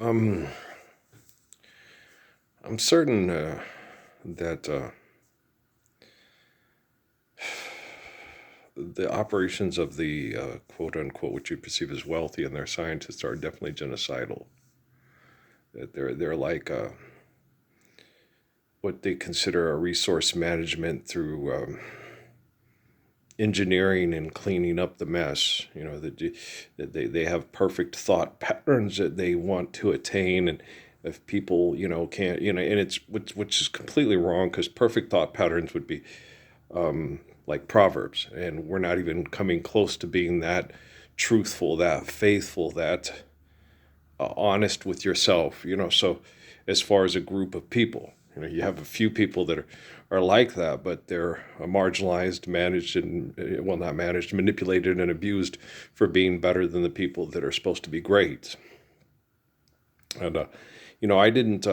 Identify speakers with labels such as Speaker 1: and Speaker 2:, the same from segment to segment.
Speaker 1: Um, I'm certain that the operations of the quote unquote, what you perceive as wealthy and their scientists are definitely genocidal. That they're like what they consider a resource management through engineering and cleaning up the mess. That they have perfect thought patterns that they want to attain, and if people can't and it's which is completely wrong because perfect thought patterns would be like Proverbs, and we're not even coming close to being that truthful, that faithful, that honest with yourself. So as far as a group of people, you have a few people that are like that, but they're marginalized, managed, and well, not managed, manipulated, and abused for being better than the people that are supposed to be great. And I didn't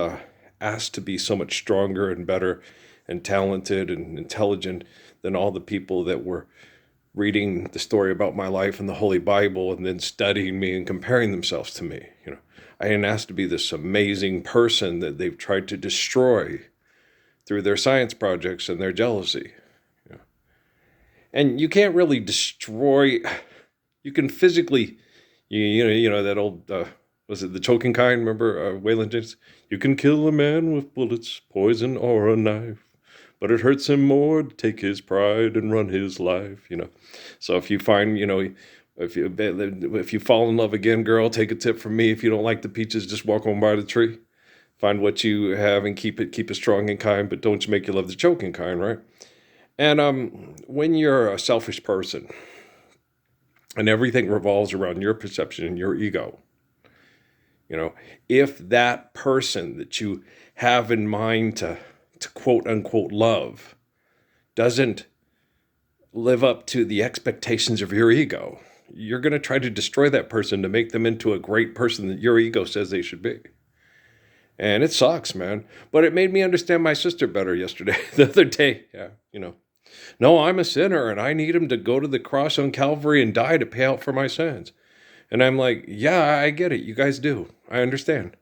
Speaker 1: ask to be so much stronger and better and talented and intelligent than all the people that were reading the story about my life in the Holy Bible and then studying me and comparing themselves to me. I didn't ask to be this amazing person that they've tried to destroy through their science projects and their jealousy. And you can't really destroy. You can physically, that old. Was it The Choking Kind? Remember Waylon Jennings? You can kill a man with bullets, poison, or a knife, but it hurts him more to take his pride and run his life. So if you find, if you fall in love again, girl, take a tip from me. If you don't like the peaches, just walk on by the tree. Find what you have and keep it strong and kind, but don't you make you love the choking kind, right? And when you're a selfish person and everything revolves around your perception and your ego, if that person that you have in mind to quote unquote love doesn't live up to the expectations of your ego, you're going to try to destroy that person to make them into a great person that your ego says they should be. And it sucks, man. But it made me understand my sister better yesterday, the other day. Yeah. No, I'm a sinner and I need him to go to the cross on Calvary and die to pay out for my sins. And I'm like, yeah, I get it. You guys do. I understand.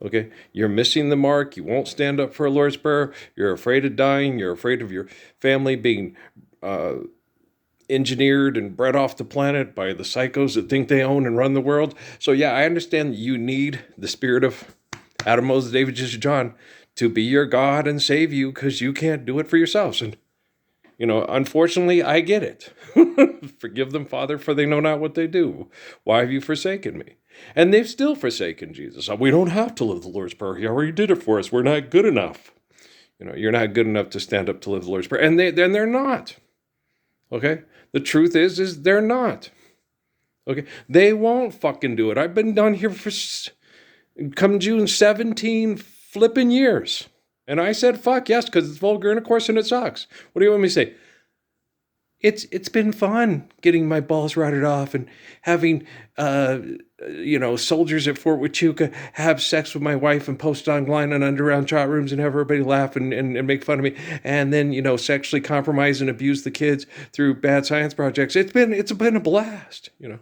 Speaker 1: Okay. You're missing the mark. You won't stand up for a Lord's Prayer. You're afraid of dying. You're afraid of your family being engineered and bred off the planet by the psychos that think they own and run the world. So, yeah, I understand that you need the spirit of Adam, Moses, David, Jesus, John to be your God and save you because you can't do it for yourselves. And, unfortunately, I get it. Forgive them, Father, for they know not what they do. Why have you forsaken me? And they've still forsaken Jesus. We don't have to live the Lord's Prayer. He already did it for us. We're not good enough. You're not good enough to stand up to live the Lord's Prayer. And they're not. Okay? The truth is they're not. Okay? They won't fucking do it. I've been done here for come June 17 flipping years. And I said, fuck yes, because it's vulgar and of course, and it sucks. What do you want me to say? It's been fun getting my balls rotted off and having soldiers at Fort Huachuca have sex with my wife and post online on underground chat rooms and have everybody laugh and make fun of me, and then sexually compromise and abuse the kids through bad science projects. It's been a blast. And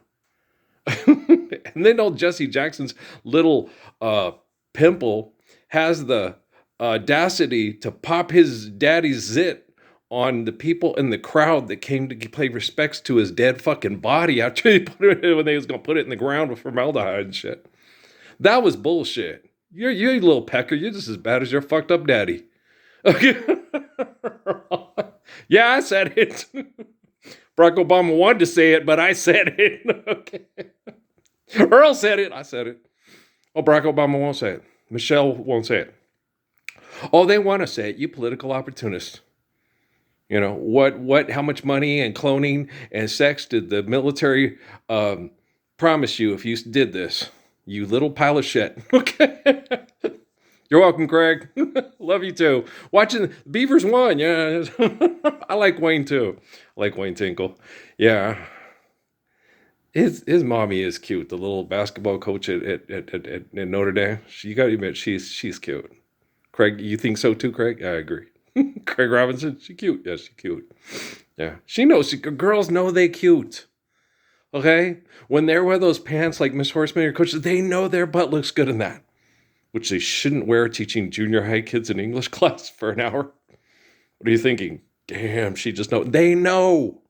Speaker 1: then old Jesse Jackson's little pimple has the audacity to pop his daddy's zit on the people in the crowd that came to pay respects to his dead fucking body after he put it when they was gonna put it in the ground with formaldehyde and shit. That was bullshit. You're a little pecker. You're just as bad as your fucked up daddy. Okay. Yeah, I said it. Barack Obama wanted to say it, but I said it. Okay. Earl said it. I said it. Oh, Barack Obama won't say it. Michelle won't say it. Oh, they want to say it. You political opportunists. How much money and cloning and sex did the military promise you if you did this? You little pile of shit. Okay. You're welcome, Craig. Love you too. Watching Beavers won. Yeah. I like Wayne too. I like Wayne Tinkle. Yeah. His mommy is cute. The little basketball coach at Notre Dame. You got to admit she's cute. Craig, you think so too, Craig? I agree. Craig Robinson, she cute. Yeah, she cute. Yeah, she knows. Girls know they cute. Okay? When they wear those pants like Miss Horseman or Coach, they know their butt looks good in that, which they shouldn't wear teaching junior high kids in English class for an hour. What are you thinking? Damn, she just know. They know.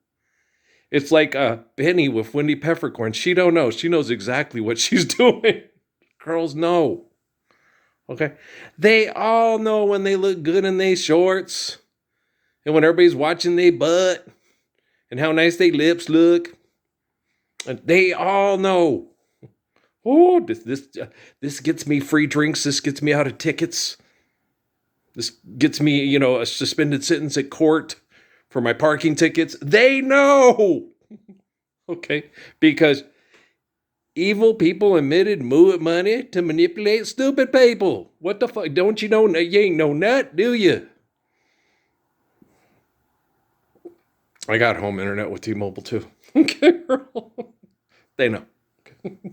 Speaker 1: It's like Benny with Wendy Peppercorn. She don't know. She knows exactly what she's doing. Girls know. Okay? They all know when they look good in their shorts and when everybody's watching their butt and how nice their lips look. And they all know. Oh, this gets me free drinks. This gets me out of tickets. This gets me, a suspended sentence at court for my parking tickets. They know. Okay? Because evil people emitted money to manipulate stupid people. What the fuck? Don't you know? You ain't know that, do you? I got home internet with T-Mobile too. Okay, they know.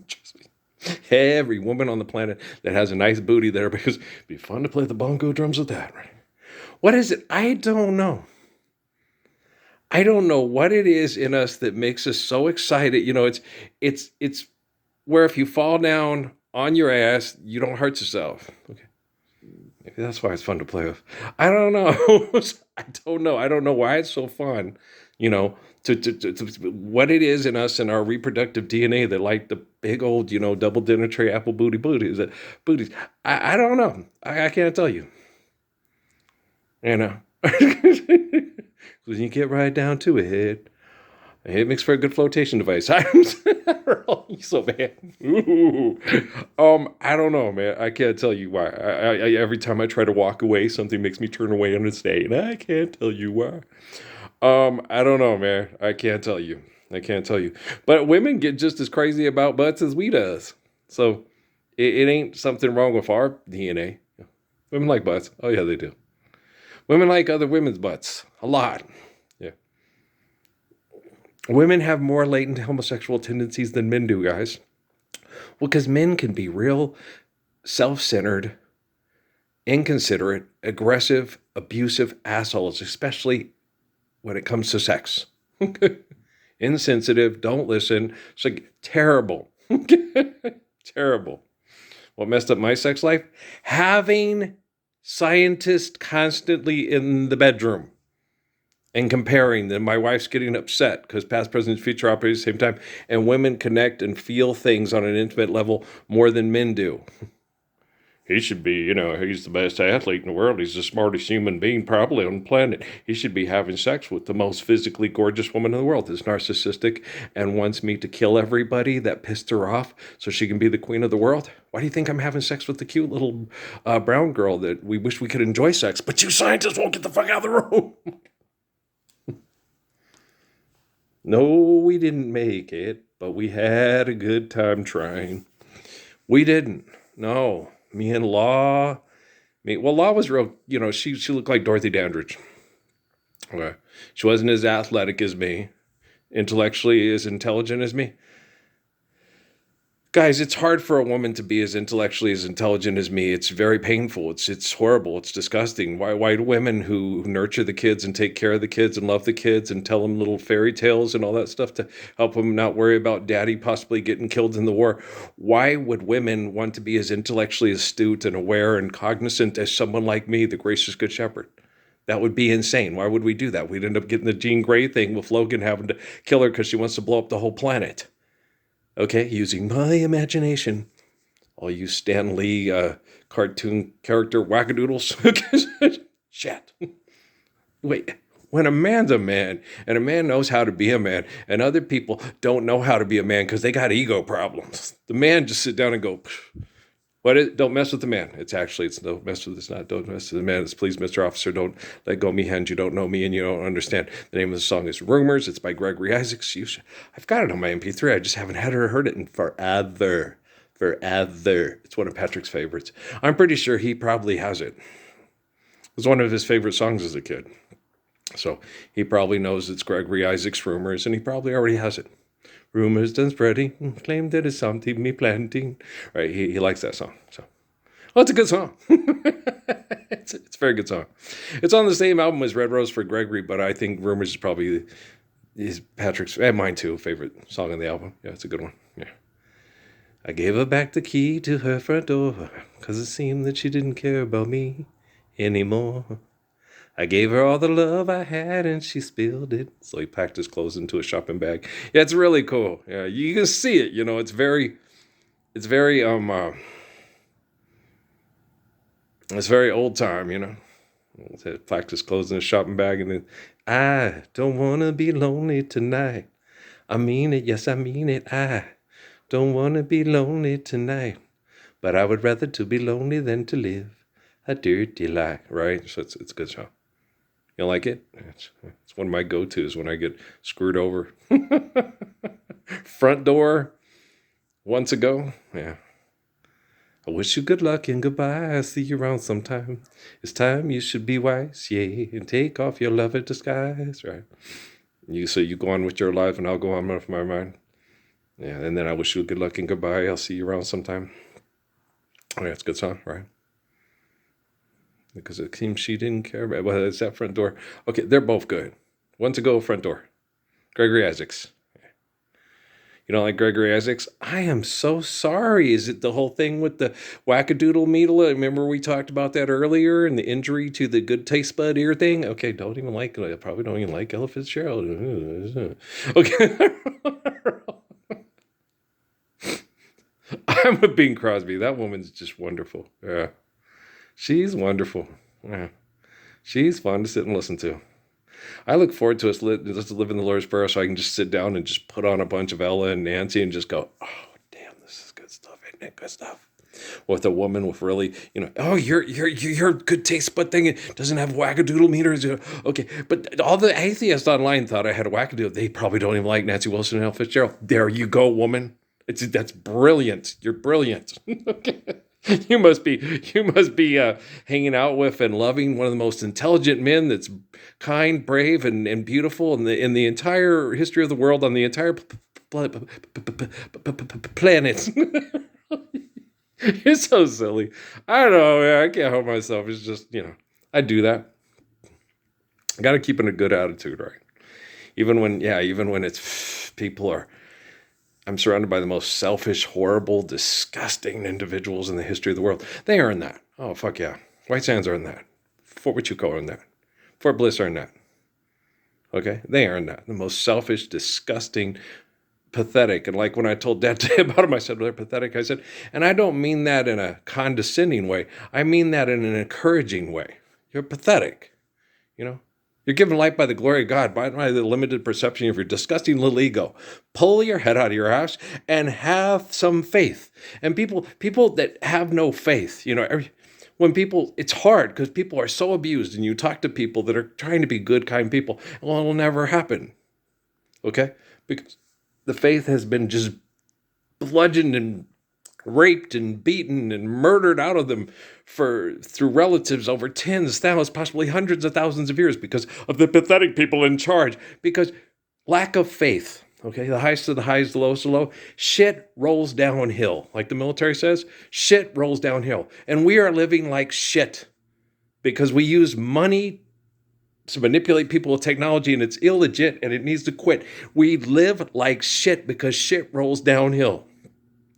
Speaker 1: Trust me. Every woman on the planet that has a nice booty there, because it'd be fun to play the bongo drums with that, right? What is it? I don't know. I don't know what it is in us that makes us so excited. It's where if you fall down on your ass, you don't hurt yourself. Okay. Maybe that's why it's fun to play with. I don't know. I don't know. I don't know why it's so fun, to what it is in us and our reproductive DNA that like the big old, double dinner tray apple booties. I don't know. I can't tell you. Because when you get right down to it makes for a good flotation device. I'm so bad. Ooh. I don't know, man. I can't tell you why. I every time I try to walk away, something makes me turn away and stay, and I can't tell you why. I don't know, man. I can't tell you. But women get just as crazy about butts as we does. So it ain't something wrong with our DNA. Women like butts. Oh yeah, they do. Women like other women's butts a lot. Yeah. Women have more latent homosexual tendencies than men do, guys. Well, because men can be real self-centered, inconsiderate, aggressive, abusive assholes, especially when it comes to sex. Insensitive, don't listen. It's like terrible. Terrible. What messed up my sex life? Having scientists constantly in the bedroom and comparing them. My wife's getting upset because past, present, future operate at the same time, and women connect and feel things on an intimate level more than men do. He should be, he's the best athlete in the world. He's the smartest human being probably on the planet. He should be having sex with the most physically gorgeous woman in the world. Is narcissistic and wants me to kill everybody that pissed her off so she can be the queen of the world. Why do you think I'm having sex with the cute little brown girl that we wish we could enjoy sex, but you scientists won't get the fuck out of the room? No, we didn't make it, but we had a good time trying. We didn't. No. Me and Law. Law was real, she looked like Dorothy Dandridge. Okay. She wasn't as athletic as me, intellectually as intelligent as me. Guys, it's hard for a woman to be as intellectually as intelligent as me. It's very painful. It's horrible. It's disgusting. Why do women who nurture the kids and take care of the kids and love the kids and tell them little fairy tales and all that stuff to help them not worry about daddy possibly getting killed in the war, why would women want to be as intellectually astute and aware and cognizant as someone like me, the gracious good shepherd? That would be insane. Why would we do that? We'd end up getting the Jean Grey thing with Logan having to kill her because she wants to blow up the whole planet. Okay, using my imagination. All you Stan Lee cartoon character wackadoodles. Shit. Wait, when a man's a man, and a man knows how to be a man, and other people don't know how to be a man because they got ego problems, the man just sit down and go, don't mess with the man. It's don't mess with this, not don't mess with the man. It's please, Mr. Officer, don't let go me hand. You don't know me and you don't understand. The name of the song is Rumors. It's by Gregory Isaacs. I've got it on my MP3. I just haven't heard it in forever. It's one of Patrick's favorites. I'm pretty sure he probably has it. It was one of his favorite songs as a kid. So he probably knows it's Gregory Isaacs' Rumors, and he probably already has it. Rumors done spreading, claim that it's something me planting. Right, he likes that song. So, well, it's a good song. it's a very good song. It's on the same album as Red Rose for Gregory, but I think Rumors is probably Is Patrick's and mine too, favorite song on the album. Yeah, it's a good one. Yeah. I gave her back the key to her front door, 'cause it seemed that she didn't care about me anymore. I gave her all the love I had and she spilled it. So he packed his clothes into a shopping bag. Yeah, it's really cool. Yeah, you can see it, it's very it's very old time, He packed his clothes in a shopping bag and then I don't wanna be lonely tonight. I mean it, yes I mean it. I don't wanna be lonely tonight. But I would rather to be lonely than to live a dirty life, right? So it's a good song. You like it? It's one of my go-tos when I get screwed over. Front Door, once ago. Yeah. I wish you good luck and goodbye. I'll see you around sometime. It's time you should be wise, yeah, and take off your love in disguise, right? So you go on with your life and I'll go on with my mind. Yeah, and then I wish you good luck and goodbye. I'll see you around sometime. Oh, yeah, it's a good song, right? Because it seems she didn't care about. Well, it's that Front Door. Okay, they're both good. One to go, Front Door. Gregory Isaacs. You don't like Gregory Isaacs? I am so sorry. Is it the whole thing with the wackadoodle needle? Remember we talked about that earlier and the injury to the good taste bud ear thing? Okay, don't even like it. I probably don't even like Ella Fitzgerald. Okay. I'm with Bing Crosby. That woman's just wonderful. Yeah. She's wonderful. Yeah. She's fun to sit and listen to. I look forward to us just to live in the Lord's Prayer so I can just sit down and just put on a bunch of Ella and Nancy and just go, oh, damn, this is good stuff, isn't it? Good stuff. With a woman with really, oh, your good taste bud thing, it doesn't have wackadoodle meters. Okay, but all the atheists online thought I had a wackadoodle. They probably don't even like Nancy Wilson and Ella Fitzgerald. There you go, woman. That's brilliant. You're brilliant. Okay. You must be hanging out with and loving one of the most intelligent men that's kind, brave, and beautiful in the entire history of the world on the entire planet. You're so silly. I don't know. Man, I can't help myself. It's just, I do that. I got to keep in a good attitude, right? Even when it's people are. I'm surrounded by the most selfish, horrible, disgusting individuals in the history of the world. They earn that. Oh, fuck yeah. White Sands earned that. Fort Huachuca earned that. Fort Bliss earned that. Okay? They earned that. The most selfish, disgusting, pathetic. And like when I told Dad today about them, I said, they're pathetic. I said, and I don't mean that in a condescending way. I mean that in an encouraging way. You're pathetic. You're given life by the glory of God, by the limited perception of your disgusting little ego. Pull your head out of your ass and have some faith. And people that have no faith, when it's hard because people are so abused and you talk to people that are trying to be good, kind people, well, it'll never happen. Okay? Because the faith has been just bludgeoned and raped and beaten and murdered out of them through relatives over tens, thousands, possibly hundreds of thousands of years because of the pathetic people in charge. Because lack of faith, okay, the highest of the highs, the lowest of the low, shit rolls downhill. Like the military says, shit rolls downhill. And we are living like shit because we use money to manipulate people with technology and it's illegit and it needs to quit. We live like shit because shit rolls downhill.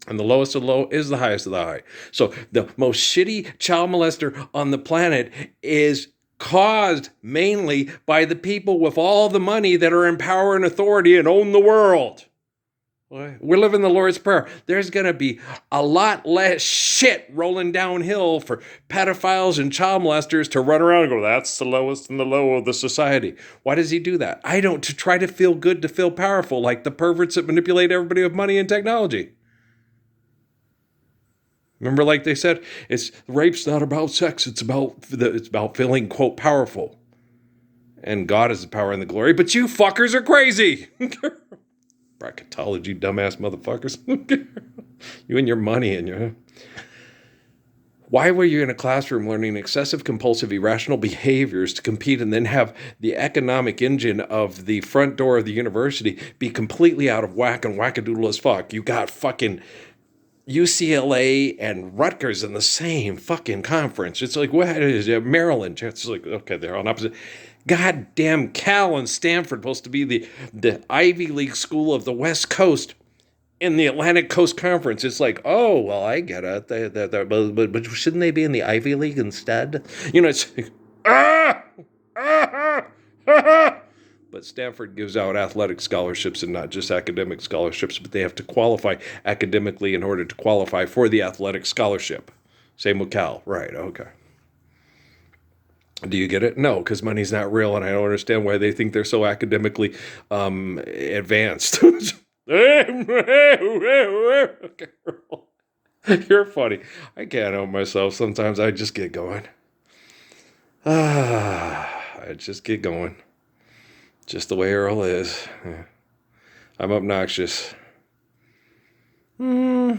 Speaker 1: And the lowest of the low is the highest of the high. So the most shitty child molester on the planet is caused mainly by the people with all the money that are in power and authority and own the world. We're living the Lord's Prayer. There's going to be a lot less shit rolling downhill for pedophiles and child molesters to run around and go, that's the lowest and the low of the society. Why does he do that? To try to feel good, to feel powerful, like the perverts that manipulate everybody with money and technology. Remember, like they said, rape's not about sex. It's about feeling, quote, powerful. And God is the power and the glory. But you fuckers are crazy. Bracketology, dumbass motherfuckers. You and your money and your... Why were you in a classroom learning excessive, compulsive, irrational behaviors to compete and then have the economic engine of the front door of the university be completely out of whack and wackadoodle as fuck? You got fucking UCLA and Rutgers in the same fucking conference. It's like, what is it? Maryland. It's like, okay, they're on opposite. Goddamn Cal and Stanford supposed to be the Ivy League school of the West Coast in the Atlantic Coast Conference. It's like, oh, well, I get it. But shouldn't they be in the Ivy League instead? It's like, ah, ah, ah. But Stanford gives out athletic scholarships and not just academic scholarships, but they have to qualify academically in order to qualify for the athletic scholarship. Same with Cal. Right, okay. Do you get it? No, because money's not real, and I don't understand why they think they're so academically advanced. You're funny. I can't help myself. Sometimes I just get going. I just get going. Just the way Earl is. Yeah. I'm obnoxious. I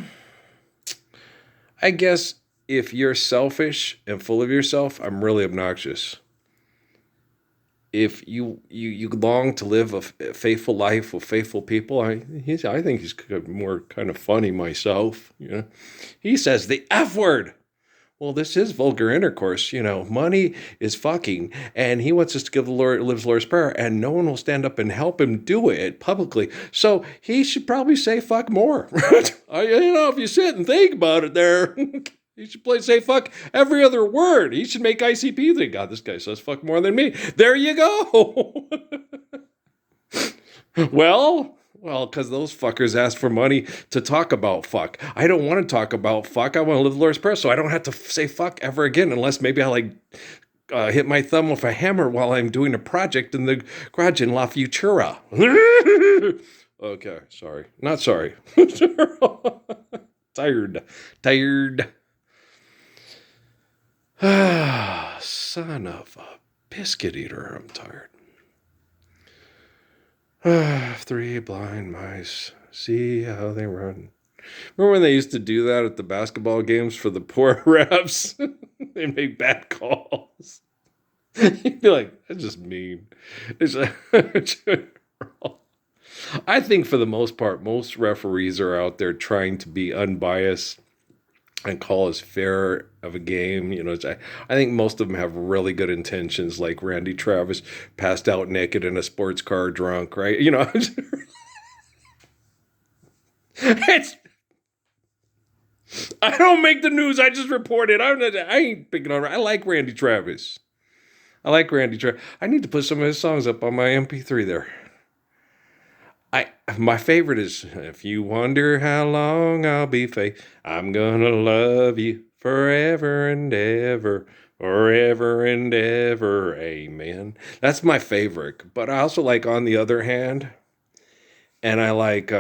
Speaker 1: guess if you're selfish and full of yourself, I'm really obnoxious. If you long to live a faithful life with faithful people, I think he's more kind of funny myself. He says the F word. Well, this is vulgar intercourse. Money is fucking, and he wants us to give the Lord's Prayer, and no one will stand up and help him do it publicly. So he should probably say fuck more. If you sit and think about it there, he should say fuck every other word. He should make ICP think, God, this guy says fuck more than me. There you go. Well, because those fuckers asked for money to talk about fuck. I don't want to talk about fuck. I want to live the Lord's Prayer, so I don't have to say fuck ever again, unless maybe I hit my thumb with a hammer while I'm doing a project in the garage in La Futura. Okay, sorry. Not sorry. Tired. Son of a biscuit eater, I'm tired. 3 blind mice, see how they run. Remember when they used to do that at the basketball games for the poor refs? They make bad calls. You'd be like, that's just mean. I think for the most part, most referees are out there trying to be unbiased and call as fair of a game. I think most of them have really good intentions, like Randy Travis passed out naked in a sports car drunk, right? It's, I don't make the news, I just report it. I ain't picking on. I like Randy Travis. I need to put some of his songs up on my MP3 there. My favorite is, if you wonder how long I'll be faithful, I'm gonna love you forever and ever, amen. That's my favorite. But I also like On the Other Hand, and I like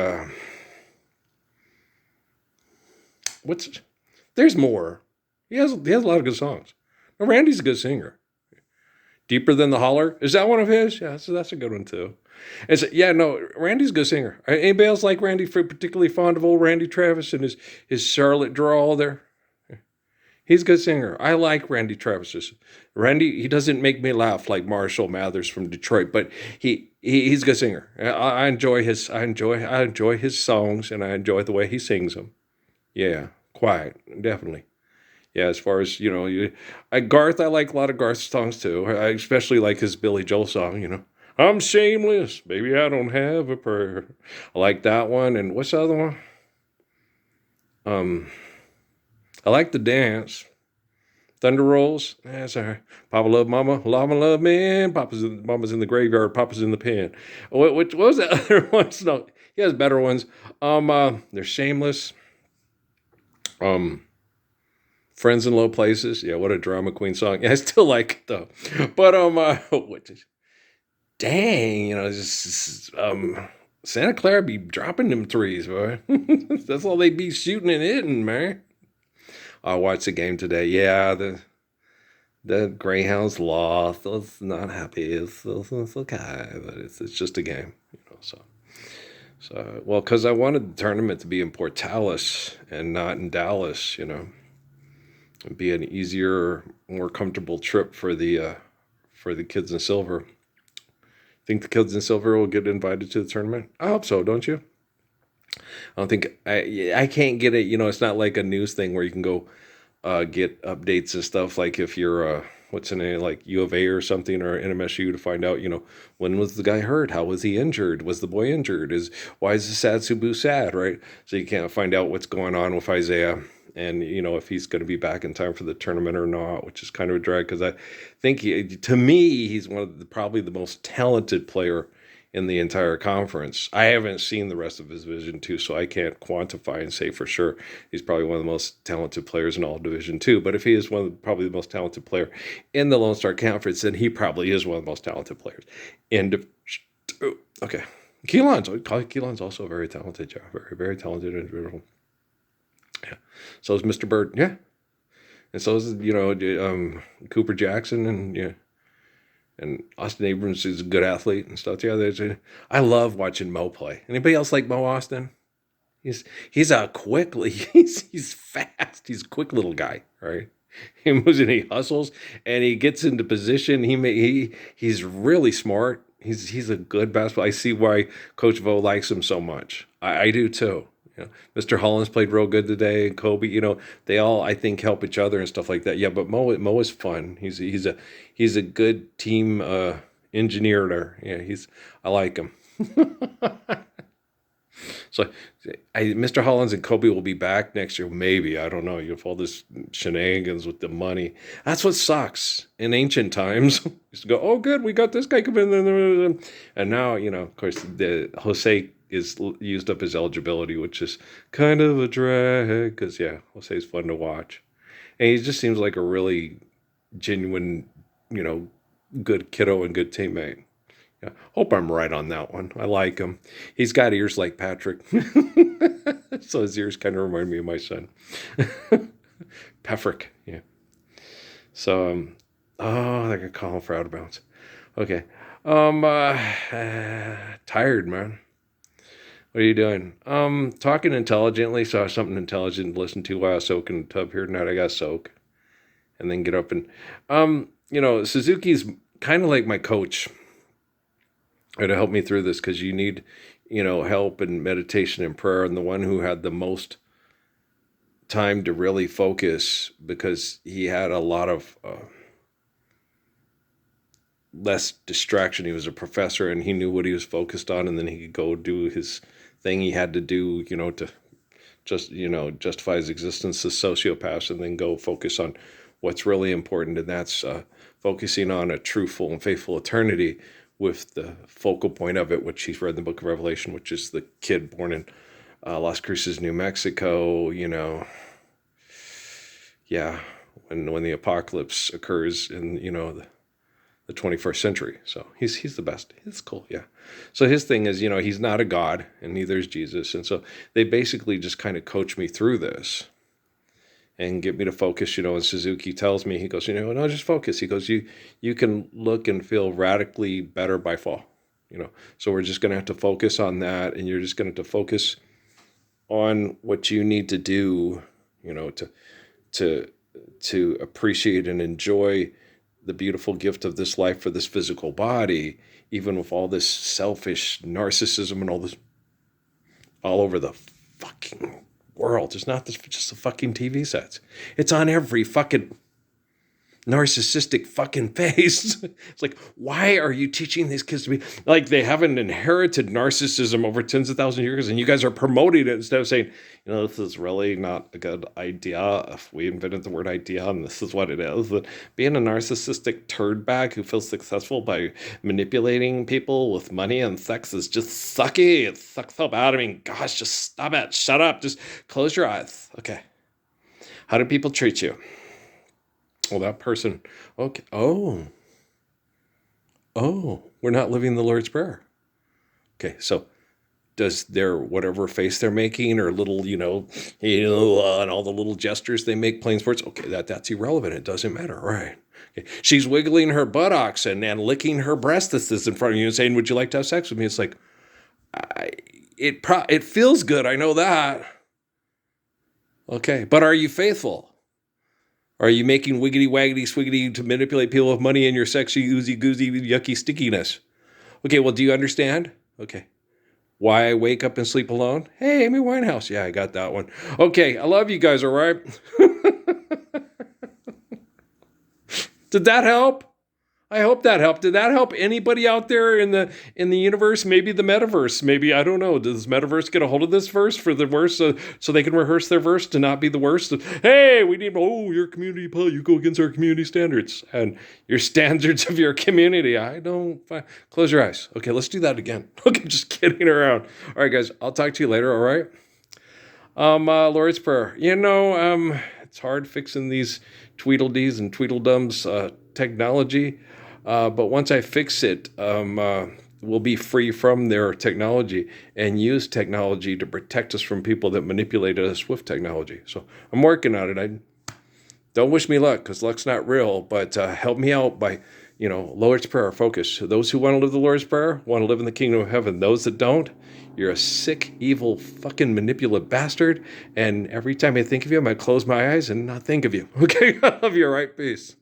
Speaker 1: there's more. He has a lot of good songs. Randy's a good singer. Deeper Than the Holler, is that one of his? Yeah, that's a good one too. Randy's a good singer. Anybody else like Randy, particularly fond of old Randy Travis and his Charlotte drawl there? He's a good singer. I like Randy Travis. Randy, he doesn't make me laugh like Marshall Mathers from Detroit, but he's a good singer. I enjoy his songs, and I enjoy the way he sings them. Yeah, quiet, definitely. Yeah, as far as, Garth, I like a lot of Garth songs too. I especially like his Billy Joel song, I'm shameless, baby, I don't have a prayer. I like that one. And what's the other one? I like The Dance. Thunder Rolls. That's all right. Papa love mama, mama love me. Mama's in the graveyard, Papa's in the pen. What was that other one? No, he has better ones. They're Shameless. Friends in Low Places. Yeah, what a drama queen song. Yeah, I still like it though. But dang, Santa Clara be dropping them threes, boy. That's all they be shooting and hitting, man. I watched the game today. Yeah, the Greyhounds lost. I was not happy. It's okay, but it's just a game, So because I wanted the tournament to be in Portales and not in Dallas, It'd be an easier, more comfortable trip for the kids in silver. Think the kids in silver will get invited to the tournament? I hope so, don't you? I don't think I can't get it. It's not like a news thing where you can go get updates and stuff. Like if you're what's in a like U of A or something or NMSU to find out, when was the guy hurt? How was he injured? Was the boy injured? Why is the sad Subu sad, right? So you can't find out what's going on with Isaiah and, if he's going to be back in time for the tournament or not, which is kind of a drag because I think to me, he's probably the most talented player in the entire conference. I haven't seen the rest of his Division II, so I can't quantify and say for sure he's probably one of the most talented players in all Division II. But if he is probably the most talented player in the Lone Star Conference, then he probably is one of the most talented players in Division II. Okay. Keelan's also very talented, yeah. Very, very talented individual. Yeah. So is Mr. Bird, yeah. And so is, Cooper Jackson and, yeah. And Austin Abrams is a good athlete and stuff. Yeah, I love watching Mo play. Anybody else like Mo Austin? He's a quick, he's fast. He's a quick little guy, right? He moves and he hustles and he gets into position. He's really smart. He's a good basketball. I see why Coach Vo likes him so much. I do too. Mr. Hollins played real good today, and Kobe. They all I think help each other and stuff like that. Yeah, but Mo is fun. He's a good team engineer. Yeah, I like him. So, Mr. Hollins and Kobe will be back next year. Maybe, I don't know. You have all this shenanigans with the money. That's what sucks. In ancient times, used to go, oh, good, we got this guy coming in. And now, of course, the Jose is used up his eligibility, which is kind of a drag because, yeah, Jose's fun to watch. And he just seems like a really genuine, good kiddo and good teammate. Yeah, hope I'm right on that one. I like him. He's got ears like Patrick. So his ears kind of remind me of my son. Patrick, yeah. So, I can call him for out of bounds. Okay. Tired, man. What are you doing? Talking intelligently. Saw something intelligent to listen to while I was soaking in the tub here tonight. I got to soak and then get up and, Suzuki's kind of like my coach. To help me through this because you need, help and meditation and prayer. And the one who had the most time to really focus because he had a lot of less distraction. He was a professor and he knew what he was focused on, and then he could go do his thing he had to do, to just, justify his existence as sociopaths and then go focus on what's really important. And that's focusing on a truthful and faithful eternity, with the focal point of it, which he's read in the book of Revelation, which is the kid born in Las Cruces, New Mexico, yeah, when the apocalypse occurs in, the 21st century. So he's the best. It's cool, yeah. So his thing is, he's not a god, and neither is Jesus. And so they basically just kind of coach me through this and get me to focus, and Suzuki tells me, he goes, no, just focus. He goes, you can look and feel radically better by fall, so we're just going to have to focus on that. And you're just going to have to focus on what you need to do, to appreciate and enjoy the beautiful gift of this life for this physical body, even with all this selfish narcissism and all this all over the fucking world. It's not just the fucking TV sets. It's on every fucking narcissistic fucking face. It's like, why are you teaching these kids to be like, they haven't inherited narcissism over tens of thousands of years, and you guys are promoting it instead of saying, this is really not a good idea. If we invented the word idea and this is what it is, that being a narcissistic turd bag who feels successful by manipulating people with money and sex is just sucky. It sucks so bad. I mean, gosh, just stop it. Shut up. Just close your eyes. Okay. How do people treat you? Well, that person, okay. Oh, we're not living the Lord's Prayer. Okay, so does their whatever face they're making or little, and all the little gestures they make playing sports, okay, that's irrelevant. It doesn't matter, right? Okay. She's wiggling her buttocks and licking her breastises in front of you and saying, would you like to have sex with me? It's like, it feels good, I know that. Okay, but are you faithful? Are you making wiggity waggity swiggity to manipulate people with money in your sexy oozy goozy yucky stickiness? Okay, well, do you understand? Okay. Why I wake up and sleep alone? Hey, Amy Winehouse. Yeah, I got that one. Okay, I love you guys, all right? Did that help? I hope that helped. Did that help anybody out there in the universe? Maybe the metaverse. Maybe I don't know. Does metaverse get a hold of this verse for the verse so they can rehearse their verse to not be the worst? Hey, we need your community, Paul. You go against our community standards and your standards of your community. I don't. Close your eyes. Okay, let's do that again. Okay, just kidding around. All right, guys. I'll talk to you later. All right. Lord's Prayer. It's hard fixing these Tweedledees and Tweedledums technology. But once I fix it, we'll be free from their technology and use technology to protect us from people that manipulate us with technology. So I'm working on it. I don't wish me luck because luck's not real, but help me out by, Lord's Prayer, focus. Those who want to live the Lord's Prayer want to live in the kingdom of heaven. Those that don't, you're a sick, evil, fucking manipulative bastard. And every time I think of you, I might close my eyes and not think of you. Okay? I love you. All right? Peace.